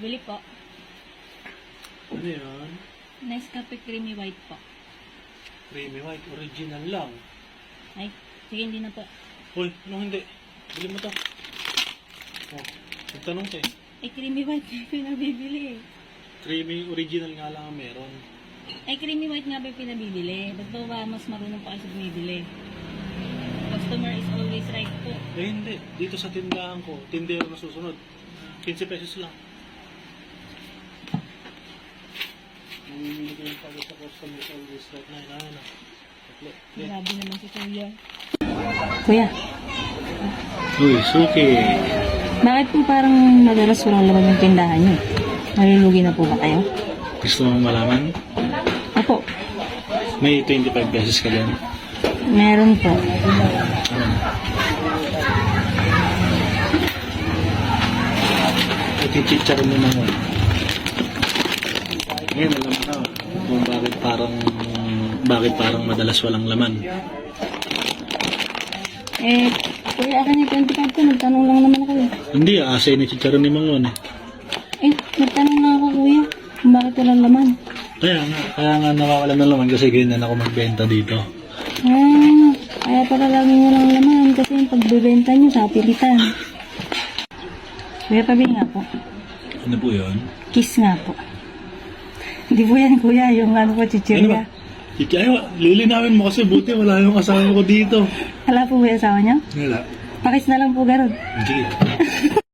Bili po. Ano yan? Nescafe Creamy White po. Creamy white, original lang. Ay, sige, hindi na po. Uy, anong hindi? Bili mo to. Oh, nagtanong ka eh. Ay, Creamy White yung pinabibili. Creamy original nga lang ang meron. Ay, Creamy White nga ba yung pinabibili? Ba't ba mas marunong pa kasi bumibili? Customer is always right po. Eh hindi, dito sa tindahan ko, tindero na susunod. 15 pesos lang. Mamimili ko yung pagod sa customer is always right na. Grabe naman si Kuya. Kuya, Uy, suki. bakit po parang madalas walang laman yung tindahan niyo? Nalulugi na po ba kayo? Gusto mong malaman? Opo, May 25 pesos ka din. meron po. Ito yung chicharon mo naman. Ngayon, alam mo na kung bakit parang madalas walang laman. Eh, Kuya, akin yung 25 ko. Nagtanong lang naman ako eh. Hindi, asay ni chicharon ni Mangon eh. Eh, nagtanong na ako, Kuya. Kung bakit walang laman. Kaya nga nawawalan ng laman kasi ganyan ako magbenta dito. Ah, kaya pala laging walang laman kasi yung pagbebenta nyo sa pilitan. Kuya, pabili nga po. Ano po yun? Kiss nga po. Hindi po yan, Kuya. Yung ano po, Ano ba? chichirya. Ay, lilinawin mo kasi buti wala yung asawa ko dito. Hala po ba yung asawa nyo? Wala. Pakis na lang po, garod. Sige.